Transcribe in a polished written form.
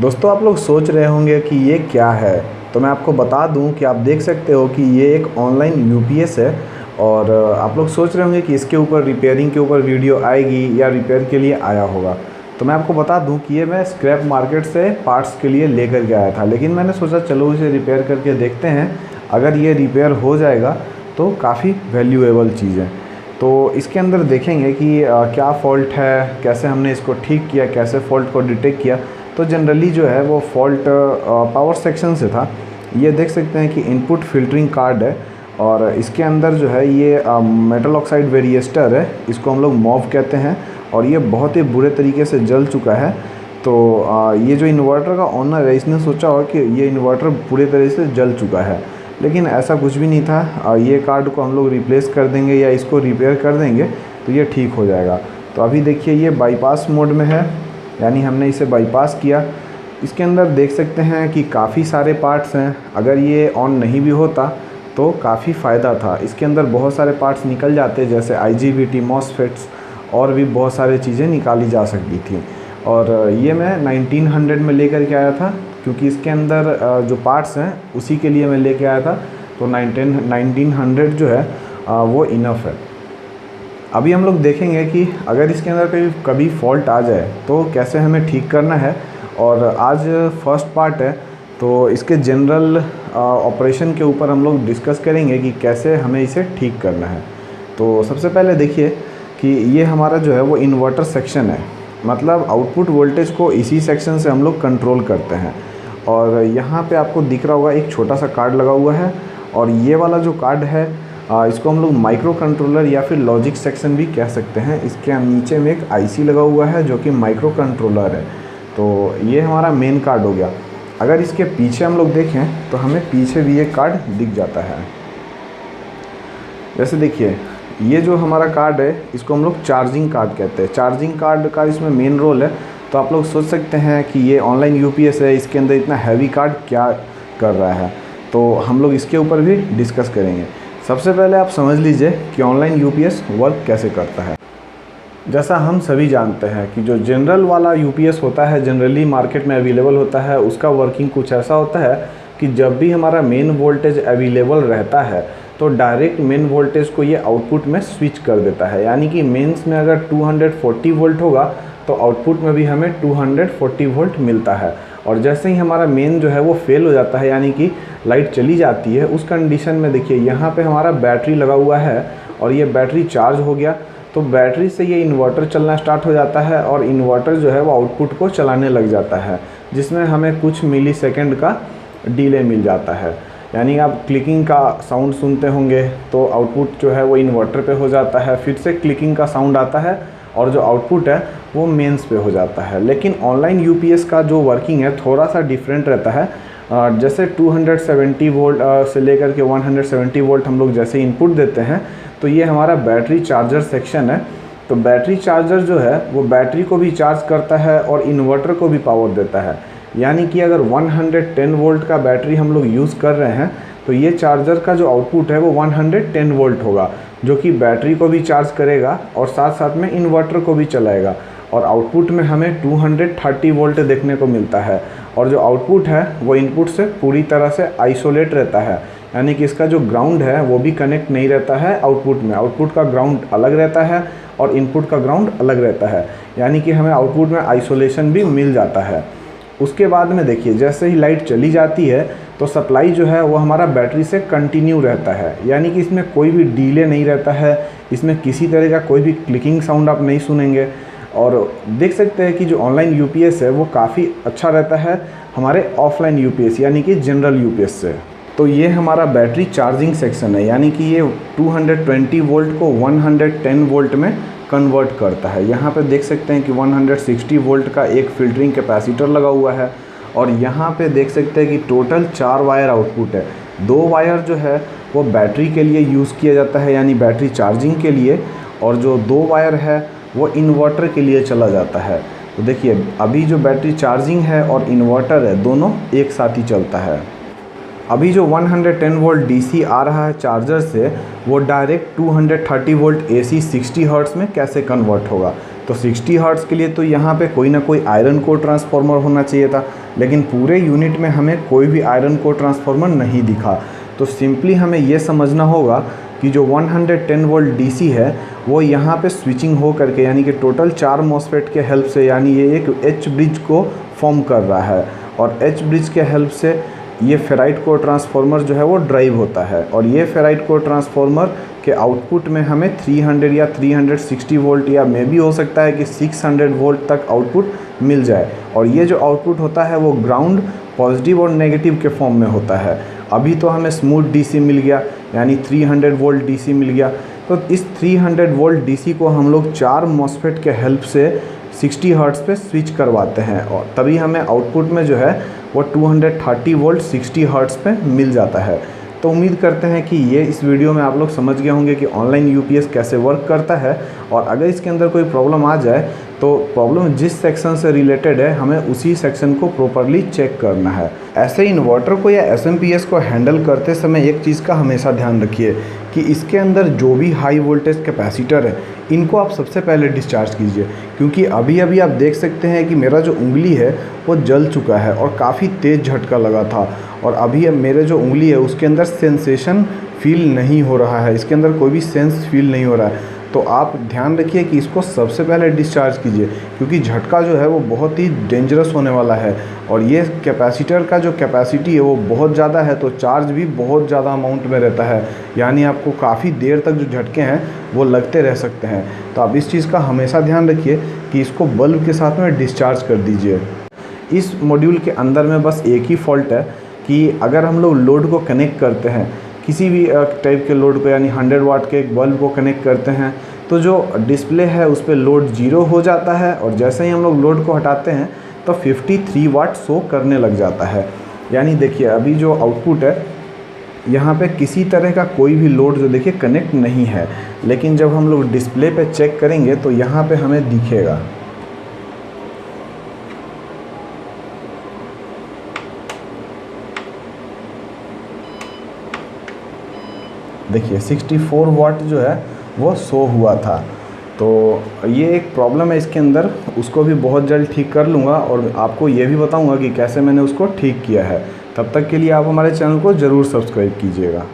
दोस्तों आप लोग सोच रहे होंगे कि ये क्या है, तो मैं आपको बता दूं कि आप देख सकते हो कि ये एक ऑनलाइन यूपीएस है। और आप लोग सोच रहे होंगे कि इसके ऊपर रिपेयरिंग के ऊपर वीडियो आएगी या रिपेयर के लिए आया होगा। तो मैं आपको बता दूं कि ये मैं स्क्रैप मार्केट से पार्ट्स के लिए लेकर के आया था, लेकिन मैंने सोचा चलो इसे रिपेयर करके देखते हैं। अगर ये रिपेयर हो जाएगा तो काफ़ी वैल्यूएबल चीज़ है। तो इसके अंदर देखेंगे कि क्या फ़ॉल्ट है, कैसे हमने इसको ठीक किया, कैसे फ़ॉल्ट को डिटेक्ट किया। तो जनरली जो है वो फ़ॉल्ट पावर सेक्शन से था। ये देख सकते हैं कि इनपुट फ़िल्टरिंग कार्ड है और इसके अंदर जो है ये मेटल ऑक्साइड वेरिएस्टर है, इसको हम लोग मॉव कहते हैं। और ये बहुत ही बुरे तरीके से जल चुका है। तो ये जो इन्वर्टर का ओनर है इसने सोचा होगा कि ये इन्वर्टर पूरे तरह से जल चुका है, लेकिन ऐसा कुछ भी नहीं था। ये कार्ड को हम लोग रिप्लेस कर देंगे या इसको रिपेयर कर देंगे तो ये ठीक हो जाएगा। तो अभी देखिए ये बाईपास मोड में है, यानी हमने इसे बाईपास किया। इसके अंदर देख सकते हैं कि काफ़ी सारे पार्ट्स हैं। अगर ये ऑन नहीं भी होता तो काफ़ी फ़ायदा था। इसके अंदर बहुत सारे पार्ट्स निकल जाते, जैसे IGBT, मॉसफेट्स और भी बहुत सारी चीज़ें निकाली जा सकती थी। और ये मैं 1900 में लेकर के आया था, क्योंकि इसके अंदर जो पार्ट्स हैं उसी के लिए मैं लेके आया था। तो 1900 जो है वो इनफ है। अभी हम लोग देखेंगे कि अगर इसके अंदर कभी फॉल्ट आ जाए तो कैसे हमें ठीक करना है। और आज फर्स्ट पार्ट है तो इसके जनरल ऑपरेशन के ऊपर हम लोग डिस्कस करेंगे कि कैसे हमें इसे ठीक करना है। तो सबसे पहले देखिए कि ये हमारा जो है वो इन्वर्टर सेक्शन है, मतलब आउटपुट वोल्टेज को इसी सेक्शन से हम लोग कंट्रोल करते हैं। और यहाँ पे आपको दिख रहा होगा एक छोटा सा कार्ड लगा हुआ है, और ये वाला जो कार्ड है इसको हम लोग माइक्रो कंट्रोलर या फिर लॉजिक सेक्शन भी कह सकते हैं। इसके नीचे में एक IC लगा हुआ है जो कि माइक्रो कंट्रोलर है। तो ये हमारा मेन कार्ड हो गया। अगर इसके पीछे हम लोग देखें तो हमें पीछे भी एक कार्ड दिख जाता है। जैसे देखिए ये जो हमारा कार्ड है इसको हम लोग चार्जिंग कार्ड कहते हैं। चार्जिंग कार्ड का इसमें मेन रोल है। तो आप लोग सोच सकते हैं कि ये ऑनलाइन UPS है, इसके अंदर इतना हैवी कार्ड क्या कर रहा है। तो हम लोग इसके ऊपर भी डिस्कस करेंगे। सबसे पहले आप समझ लीजिए कि ऑनलाइन UPS वर्क कैसे करता है। जैसा हम सभी जानते हैं कि जो जनरल वाला UPS होता है, जनरली मार्केट में अवेलेबल होता है, उसका वर्किंग कुछ ऐसा होता है कि जब भी हमारा मेन वोल्टेज अवेलेबल रहता है तो डायरेक्ट मेन वोल्टेज को ये आउटपुट में स्विच कर देता है। यानी कि मेंस में अगर 240 वोल्ट होगा तो आउटपुट में भी हमें 240 वोल्ट मिलता है। और जैसे ही हमारा मेन जो है वो फेल हो जाता है, यानी कि लाइट चली जाती है, उस कंडीशन में देखिए यहाँ पे हमारा बैटरी लगा हुआ है और ये बैटरी चार्ज हो गया। तो बैटरी से ये इन्वर्टर चलना स्टार्ट हो जाता है और इन्वर्टर जो है वो आउटपुट को चलाने लग जाता है, जिसमें हमें कुछ मिली सेकेंड का डिले मिल जाता है। यानी आप क्लिकिंग का साउंड सुनते होंगे तो आउटपुट जो है वो इन्वर्टर पे हो जाता है, फिर से क्लिकिंग का साउंड आता है और जो आउटपुट है वो मेंस पे हो जाता है। लेकिन ऑनलाइन UPS का जो वर्किंग है थोड़ा सा डिफरेंट रहता है। जैसे 270 वोल्ट से लेकर के 170 वोल्ट हम लोग जैसे इनपुट देते हैं तो ये हमारा बैटरी चार्जर सेक्शन है। तो बैटरी चार्जर जो है वो बैटरी को भी चार्ज करता है और इन्वर्टर को भी पावर देता है। यानी कि अगर 110 वोल्ट का बैटरी हम लोग यूज़ कर रहे हैं तो ये चार्जर का जो आउटपुट है वो 110 वोल्ट होगा, जो कि बैटरी को भी चार्ज करेगा और साथ साथ में इन्वर्टर को भी चलाएगा। और आउटपुट में हमें 230 वोल्ट देखने को मिलता है। और जो आउटपुट है वो इनपुट से पूरी तरह से आइसोलेट रहता है, यानी कि इसका जो ग्राउंड है वो भी कनेक्ट नहीं रहता है आउटपुट में। आउटपुट का ग्राउंड अलग रहता है और इनपुट का ग्राउंड अलग रहता है, यानी कि हमें आउटपुट में आइसोलेशन भी मिल जाता है। उसके बाद में देखिए जैसे ही लाइट चली जाती है तो सप्लाई जो है वो हमारा बैटरी से कंटिन्यू रहता है, यानी कि इसमें कोई भी डिले नहीं रहता है। इसमें किसी तरह का कोई भी क्लिकिंग साउंड आप नहीं सुनेंगे। और देख सकते हैं कि जो ऑनलाइन UPS है वो काफ़ी अच्छा रहता है हमारे ऑफलाइन UPS यानी कि जनरल UPS से। तो ये हमारा बैटरी चार्जिंग सेक्शन है, यानी कि ये 220 वोल्ट को 110 वोल्ट में कन्वर्ट करता है। यहाँ पे देख सकते हैं कि 160 वोल्ट का एक फ़िल्टरिंग कैपेसिटर लगा हुआ है। और यहाँ पे देख सकते हैं कि टोटल 4 वायर आउटपुट है। 2 वायर जो है वो बैटरी के लिए यूज़ किया जाता है, यानी बैटरी चार्जिंग के लिए, और जो 2 वायर है वो इन्वर्टर के लिए चला जाता है। तो देखिए अभी जो बैटरी चार्जिंग है और इन्वर्टर है दोनों एक साथ ही चलता है। अभी जो 110 वोल्ट DC आ रहा है चार्जर से वो डायरेक्ट 230 वोल्ट AC 60 हर्ट्ज़ में कैसे कन्वर्ट होगा। तो 60 हर्ट्ज़ के लिए तो यहाँ पे कोई ना कोई आयरन कोर ट्रांसफार्मर होना चाहिए था, लेकिन पूरे यूनिट में हमें कोई भी आयरन कोर ट्रांसफार्मर नहीं दिखा। तो सिंपली हमें ये समझना होगा कि जो 110 वोल्ट डीसी है वो यहाँ पे स्विचिंग हो करके, यानी कि टोटल 4 मॉसफेट के हेल्प से, यानी ये एक एच ब्रिज को फॉर्म कर रहा है, और एच ब्रिज के हेल्प से ये फेराइट कोर ट्रांसफार्मर जो है वो ड्राइव होता है। और ये फेराइट कोर ट्रांसफार्मर के आउटपुट में हमें 300 या 360 वोल्ट या मे भी हो सकता है कि 600 वोल्ट तक आउटपुट मिल जाए। और ये जो आउटपुट होता है वो ग्राउंड, पॉजिटिव और नेगेटिव के फॉर्म में होता है। अभी तो हमें स्मूथ डीसी मिल गया, यानी 300 वोल्ट डीसी मिल गया। तो इस 300 वोल्ट डीसी को हम लोग 4 मॉसफेट के हेल्प से 60 हर्ट्ज़ पे स्विच करवाते हैं, और तभी हमें आउटपुट में जो है वो 230 वोल्ट 60 हर्ट्ज़ पे मिल जाता है। तो उम्मीद करते हैं कि ये इस वीडियो में आप लोग समझ गए होंगे कि ऑनलाइन यूपीएस कैसे वर्क करता है, और अगर इसके अंदर कोई प्रॉब्लम आ जाए तो प्रॉब्लम जिस सेक्शन से रिलेटेड है हमें उसी सेक्शन को प्रॉपरली चेक करना है। ऐसे इन्वर्टर को या एसएमपीएस को हैंडल करते समय एक चीज़ का हमेशा ध्यान रखिए कि इसके अंदर जो भी हाई वोल्टेज कैपेसिटर है इनको आप सबसे पहले डिस्चार्ज कीजिए, क्योंकि अभी अभी आप देख सकते हैं कि मेरा जो उंगली है वो जल चुका है और काफ़ी तेज़ झटका लगा था, और अभी मेरे जो उंगली है उसके अंदर सेंसेशन फील नहीं हो रहा है, इसके अंदर कोई भी सेंस फील नहीं हो रहा है। तो आप ध्यान रखिए कि इसको सबसे पहले डिस्चार्ज कीजिए, क्योंकि झटका जो है वो बहुत ही डेंजरस होने वाला है, और ये कैपेसिटर का जो कैपेसिटी है वो बहुत ज़्यादा है, तो चार्ज भी बहुत ज़्यादा अमाउंट में रहता है, यानी आपको काफ़ी देर तक जो झटके हैं वो लगते रह सकते हैं। तो आप इस चीज़ का हमेशा ध्यान रखिए कि इसको बल्ब के साथ में डिस्चार्ज कर दीजिए। इस मॉड्यूल के अंदर में बस एक ही फॉल्ट है कि अगर हम लोग लोड को कनेक्ट करते हैं, किसी भी टाइप के लोड को, यानी 100 वाट के एक बल्ब को कनेक्ट करते हैं, तो जो डिस्प्ले है उस पर लोड 0 हो जाता है, और जैसे ही हम लोग लोड को हटाते हैं तो 53 वाट शो करने लग जाता है। यानी देखिए अभी जो आउटपुट है यहाँ पे किसी तरह का कोई भी लोड जो देखिए कनेक्ट नहीं है, लेकिन जब हम लोग डिस्प्ले पे चेक करेंगे तो यहाँ पे हमें दिखेगा। देखिए 64 वाट जो है वो शो हुआ था। तो ये एक प्रॉब्लम है इसके अंदर, उसको भी बहुत जल्द ठीक कर लूँगा, और आपको ये भी बताऊँगा कि कैसे मैंने उसको ठीक किया है। तब तक के लिए आप हमारे चैनल को ज़रूर सब्सक्राइब कीजिएगा।